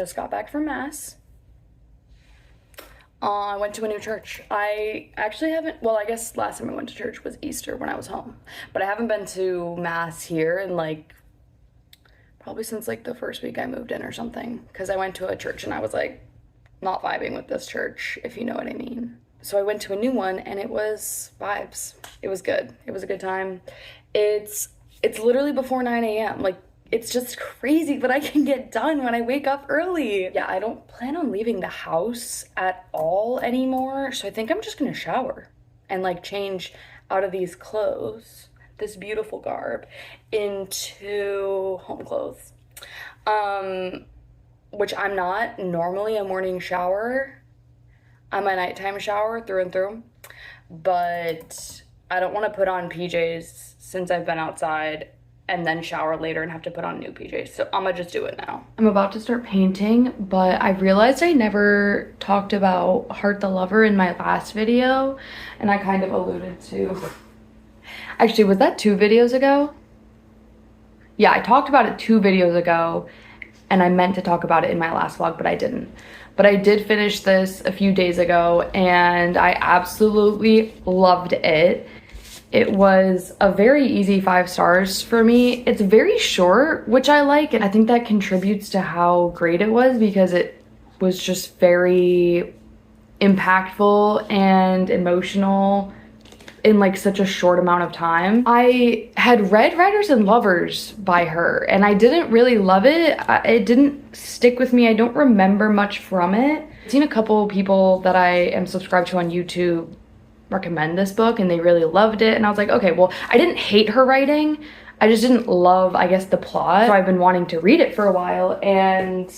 just got back from Mass. I went to a new church. I actually haven't, well, I guess last time I went to church was Easter when I was home. But I haven't been to Mass here in like, probably since like the first week I moved in or something. Because I went to a church and I was like, not vibing with this church, if you know what I mean. So I went to a new one and it was vibes. It was good. It was a good time. It's literally before 9 a.m. Like, it's just crazy what I can get done when I wake up early. Yeah, I don't plan on leaving the house at all anymore. So I think I'm just gonna shower and like change out of these clothes, this beautiful garb, into home clothes. Which I'm not normally a morning shower. I'm a nighttime shower through and through. But I don't want to put on PJs since I've been outside and then shower later and have to put on new PJs. So I'm gonna just do it now. I'm about to start painting, but I realized I never talked about Heart the Lover in my last video, and I kind of alluded to... Actually, was that 2 videos ago? Yeah, I talked about it 2 videos ago, and I meant to talk about it in my last vlog, but I didn't. But I did finish this a few days ago, and I absolutely loved it. It was a very easy 5 stars for me. It's very short, which I like, and I think that contributes to how great it was because it was just very impactful and emotional in like such a short amount of time. I had read Writers and Lovers by her and I didn't really love it. It didn't stick with me. I don't remember much from it. I've seen a couple people that I am subscribed to on YouTube recommend this book and they really loved it, and I was like, okay, well, I didn't hate her writing, I just didn't love, I guess, the plot. So I've been wanting to read it for a while and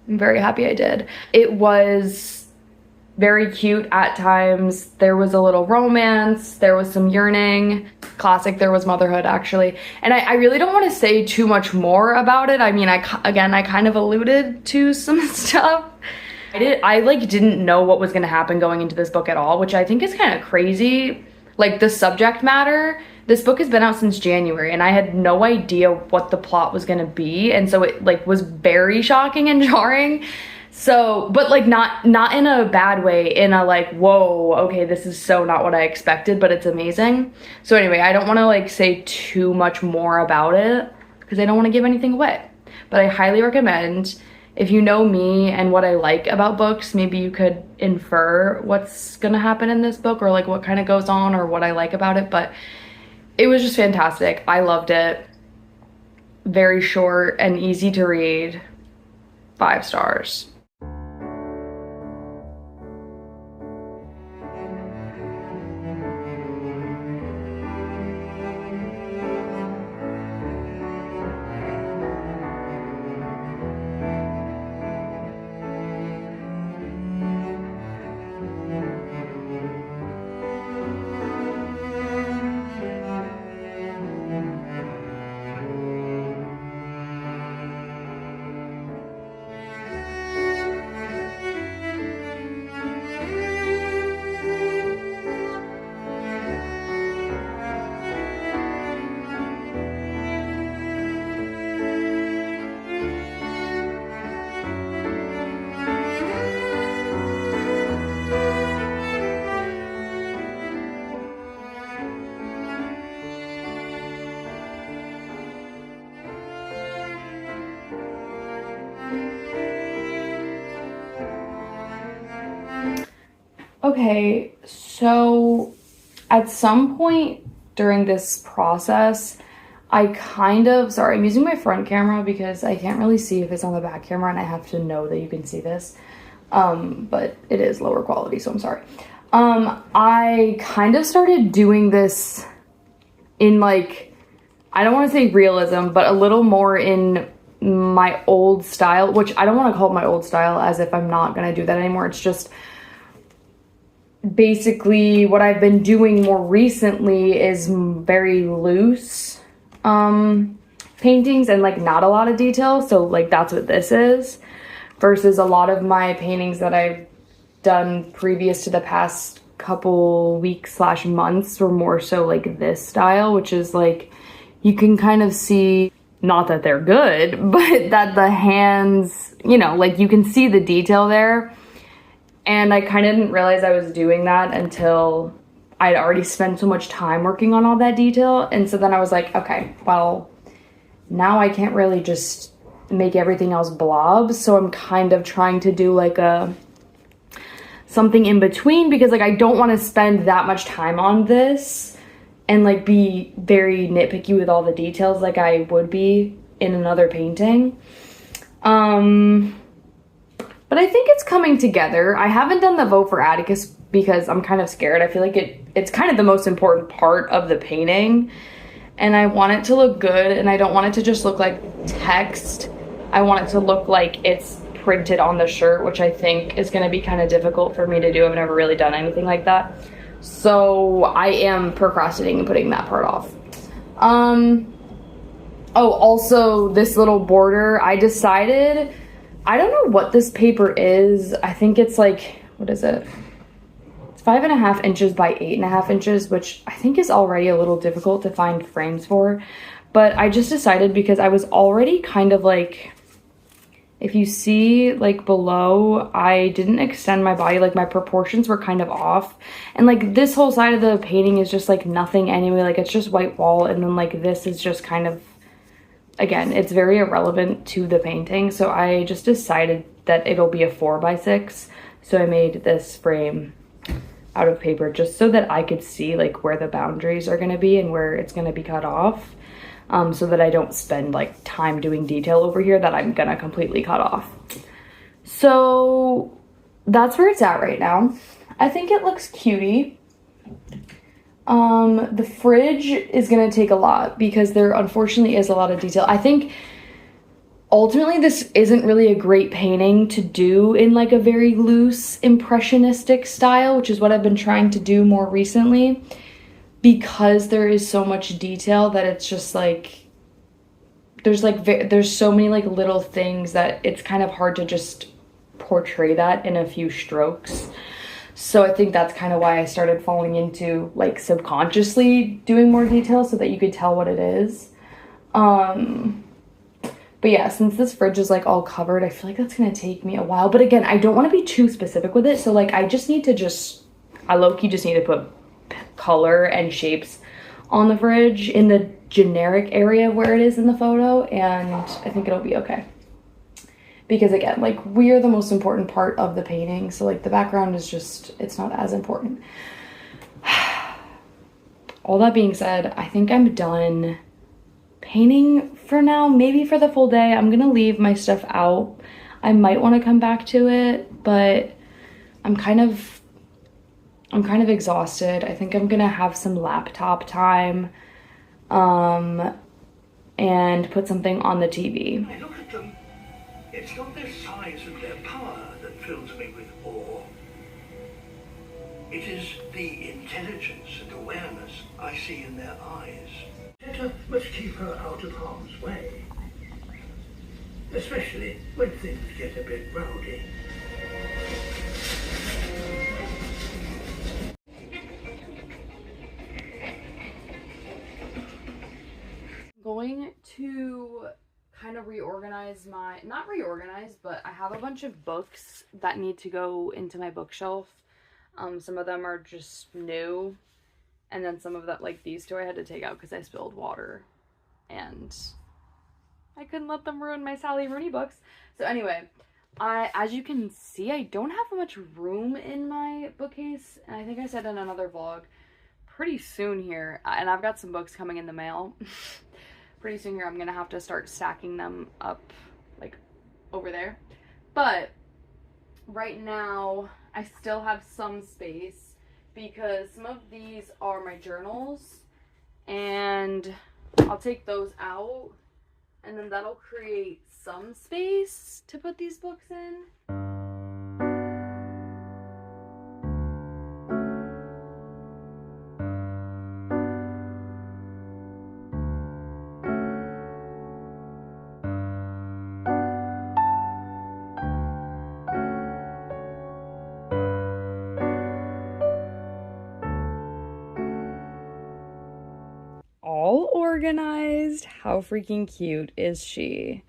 I'm very happy I did. It was very cute at times. There was a little romance, there was some yearning, classic, there was motherhood actually. And I really don't want to say too much more about it. I mean, I kind of alluded to some stuff. I like didn't know what was gonna happen going into this book at all, which I think is kind of crazy. Like the subject matter, this book has been out since January and I had no idea what the plot was gonna be. And so it like was very shocking and jarring. So, but like not in a bad way, in a like, whoa, okay, this is so not what I expected, but it's amazing. So anyway, I don't want to like say too much more about it because I don't want to give anything away. But I highly recommend, if you know me and what I like about books, maybe you could infer what's gonna happen in this book or like what kind of goes on or what I like about it. But it was just fantastic. I loved it. Very short and easy to read. 5 stars. Okay, so at some point during this process, I kind of, sorry, I'm using my front camera because I can't really see if it's on the back camera and I have to know that you can see this. But it is lower quality, so I'm sorry. I kind of started doing this in like, I don't want to say realism, but a little more in my old style, which I don't want to call it my old style as if I'm not going to do that anymore. It's just basically what I've been doing more recently is very loose paintings and like not a lot of detail. So like that's what this is, versus a lot of my paintings that I've done previous to the past couple weeks / months were more so like this style, which is like, you can kind of see not that they're good, but that the hands, you know, like you can see the detail there. And I kind of didn't realize I was doing that until I'd already spent so much time working on all that detail. And so then I was like, okay, well, now I can't really just make everything else blobs. So I'm kind of trying to do like something in between, because like I don't want to spend that much time on this and like be very nitpicky with all the details like I would be in another painting. But I think it's coming together. I haven't done the vote for Atticus because I'm kind of scared. I feel like it's kind of the most important part of the painting, and I want it to look good, and I don't want it to just look like text. I want it to look like it's printed on the shirt, which I think is going to be kind of difficult for me to do. I've never really done anything like that. So I am procrastinating and putting that part off. Oh, also this little border, I decided, I don't know what this paper is. I think it's like, what is it? It's 5.5 inches by 8.5 inches, which I think is already a little difficult to find frames for. But I just decided, because I was already kind of like, if you see like below, I didn't extend my body, like my proportions were kind of off. And like this whole side of the painting is just like nothing anyway, like it's just white wall. And then like this is just kind of, again, it's very irrelevant to the painting. So I just decided that it'll be a 4x6. So I made this frame out of paper just so that I could see like where the boundaries are gonna be and where it's gonna be cut off. So that I don't spend like time doing detail over here that I'm gonna completely cut off. So that's where it's at right now. I think it looks cutie. The fridge is gonna take a lot because there unfortunately is a lot of detail. I think ultimately this isn't really a great painting to do in like a very loose impressionistic style, which is what I've been trying to do more recently, because there is so much detail that it's just like there's so many like little things that it's kind of hard to just portray that in a few strokes. So I think that's kind of why I started falling into like subconsciously doing more detail so that you could tell what it is. But yeah, since this fridge is like all covered, I feel like that's gonna take me a while. But again, I don't want to be too specific with it. So like I low-key just need to put color and shapes on the fridge in the generic area where it is in the photo, and I think it'll be okay. Because again, like we are the most important part of the painting, so like the background is just, it's not as important. All that being said, I think I'm done painting for now. Maybe for the full day. I'm gonna leave my stuff out. I might want to come back to it, but I'm kind of exhausted. I think I'm gonna have some laptop time and put something on the TV. When I look at them, it's not their size and their power that fills me with awe. It is the intelligence and awareness I see in their eyes. Teta must keep her out of harm's way, especially when things get a bit rowdy. Going to kind of reorganize not reorganize, but I have a bunch of books that need to go into my bookshelf. Some of them are just new, and then some of that, like these two, I had to take out because I spilled water and I couldn't let them ruin my Sally Rooney books. So anyway, as you can see, I don't have much room in my bookcase, and I think I said in another vlog, pretty soon here, and I've got some books coming in the mail. Pretty soon here, I'm gonna have to start stacking them up like over there. But right now, I still have some space because some of these are my journals, and I'll take those out, and then that'll create some space to put these books in. organized. How freaking cute is she?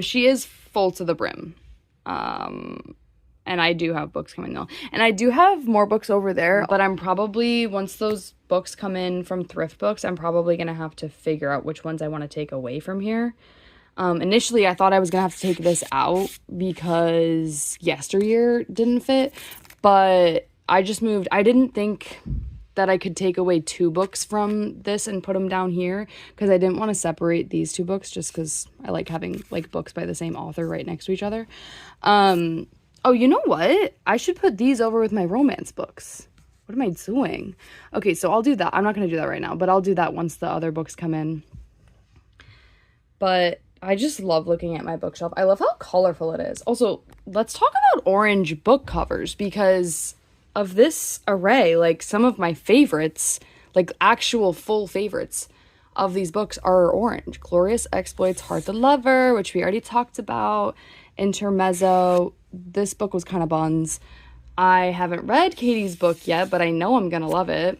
She is full to the brim. And I do have books coming though. And I do have more books over there, but I'm probably, once those books come in from Thrift Books, I'm probably going to have to figure out which ones I want to take away from here. Initially, I thought I was going to have to take this out because Yesteryear didn't fit, but I just moved. I didn't think that I could take away 2 books from this and put them down here because I didn't want to separate these 2 books just because I like having like books by the same author right next to each other. Oh, you know what? I should put these over with my romance books. What am I doing? Okay, so I'll do that. I'm not going to do that right now, but I'll do that once the other books come in. But I just love looking at my bookshelf. I love how colorful it is. Also, let's talk about orange book covers because of this array. Like, some of my favorites, like actual full favorites of these books are orange. Glorious Exploits, Heart the Lover, which we already talked about. Intermezzo. This book was kind of buns. I haven't read Katie's book yet, but I know I'm gonna love it.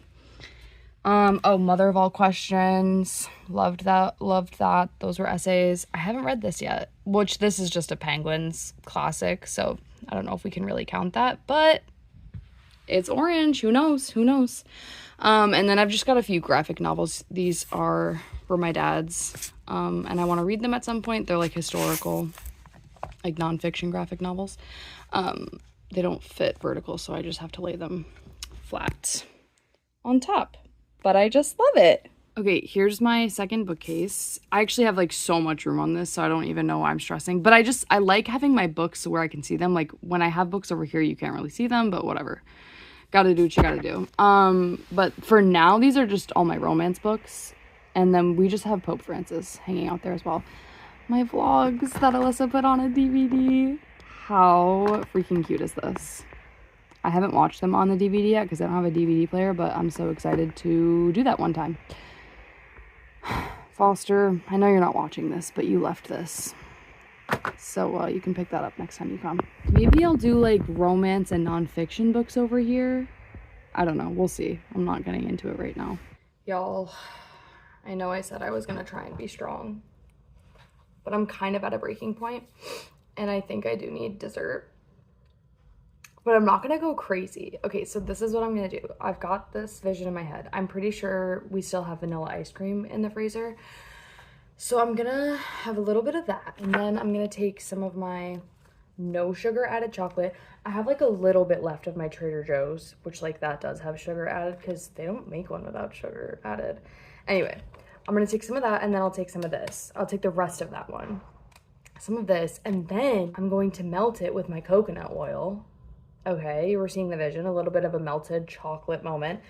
Oh, Mother of All Questions. Loved that. Those were essays. I haven't read this yet, which this is just a Penguins classic, so I don't know if we can really count that, but it's orange. Who knows? And then I've just got a few graphic novels. These are for my dad's, and I want to read them at some point. They're like historical, like nonfiction graphic novels. They don't fit vertical, so I just have to lay them flat on top. But I just love it. Okay, here's my second bookcase. I actually have like so much room on this, so I don't even know why I'm stressing. But I like having my books where I can see them. Like when I have books over here, you can't really see them, but whatever. Gotta do what you gotta do. But for now, these are just all my romance books. And then we just have Pope Francis hanging out there as well. My vlogs that Alyssa put on a DVD. How freaking cute is this? I haven't watched them on the DVD yet because I don't have a DVD player, but I'm so excited to do that one time. Foster, I know you're not watching this, but you left this. So you can pick that up next time you come. Maybe I'll do like romance and nonfiction books over here. I don't know. We'll see. I'm not getting into it right now. Y'all, I know I said I was going to try and be strong, but I'm kind of at a breaking point, and I think I do need dessert. But I'm not gonna go crazy. Okay, so this is what I'm gonna do. I've got this vision in my head. I'm pretty sure we still have vanilla ice cream in the freezer. So I'm gonna have a little bit of that, and then I'm gonna take some of my no sugar added chocolate. I have like a little bit left of my Trader Joe's, which like that does have sugar added because they don't make one without sugar added. Anyway, I'm gonna take some of that, and then I'll take some of this. I'll take the rest of that one, some of this, and then I'm going to melt it with my coconut oil. Okay, we're seeing the vision, a little bit of a melted chocolate moment.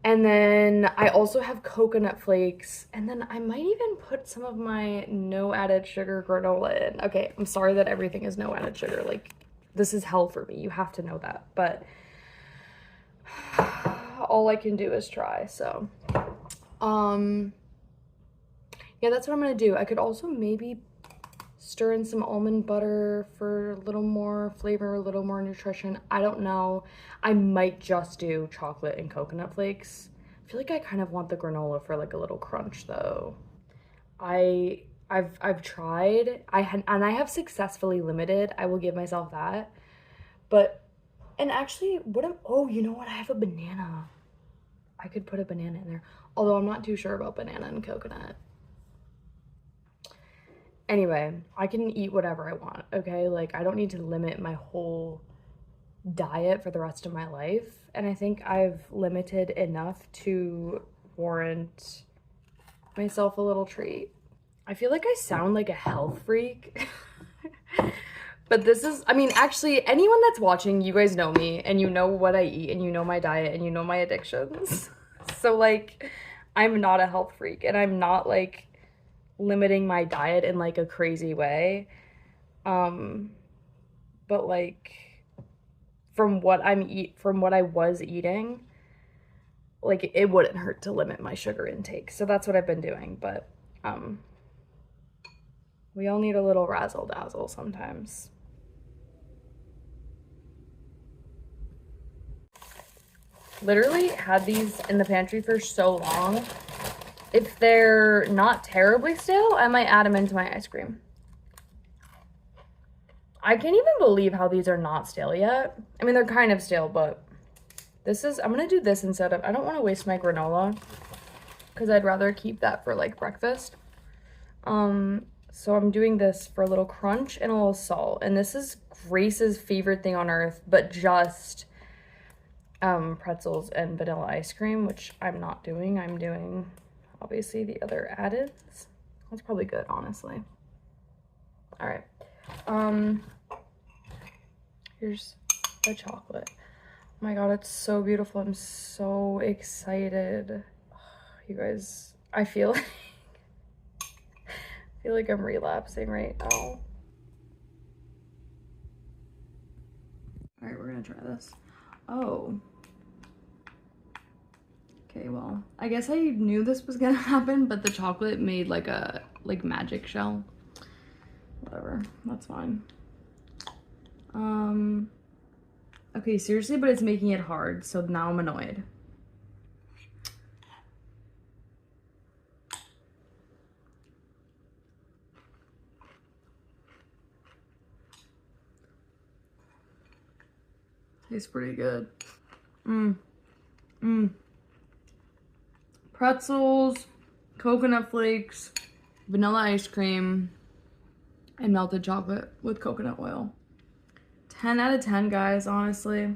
And then I also have coconut flakes, and then I might even put some of my no added sugar granola in. Okay, I'm sorry that everything is no added sugar. Like, this is hell for me. You have to know that. But all I can do is try, so. Yeah, that's what I'm gonna do. I could also maybe stir in some almond butter for a little more flavor, a little more nutrition. I don't know. I might just do chocolate and coconut flakes. I feel like I kind of want the granola for like a little crunch though. I've tried. I have successfully limited. I will give myself that. But, and actually, oh, you know what? I have a banana. I could put a banana in there. Although I'm not too sure about banana and coconut. Anyway, I can eat whatever I want, okay? Like, I don't need to limit my whole diet for the rest of my life. And I think I've limited enough to warrant myself a little treat. I feel like I sound like a health freak. But this is, I mean, actually, anyone that's watching, you guys know me, and you know what I eat, and you know my diet, and you know my addictions. So, like, I'm not a health freak, and I'm not, like, limiting my diet in like a crazy way, but like from what I was eating, like it wouldn't hurt to limit my sugar intake, so that's what I've been doing. But we all need a little razzle dazzle sometimes. Literally had these in the pantry for so long If they're not terribly stale, I might add them into my ice cream. I can't even believe how these are not stale yet. I mean, they're kind of stale, but this is, I'm gonna do this instead of, I don't want to waste my granola because I'd rather keep that for like breakfast. So I'm doing this for a little crunch and a little salt. And this is Grace's favorite thing on earth, but just pretzels and vanilla ice cream, which I'm not doing. I'm doing obviously the other addeds. That's probably good, honestly. All right. Here's the chocolate. Oh my god, it's so beautiful. I'm so excited. You guys, I feel like I'm relapsing right now. All right, we're gonna try this. Oh. Okay, well, I guess I knew this was gonna happen, but the chocolate made like a magic shell. Whatever, that's fine. Okay, seriously, but it's making it hard, so now I'm annoyed. Tastes pretty good. Pretzels, coconut flakes, vanilla ice cream, and melted chocolate with coconut oil. 10 out of 10, guys, honestly.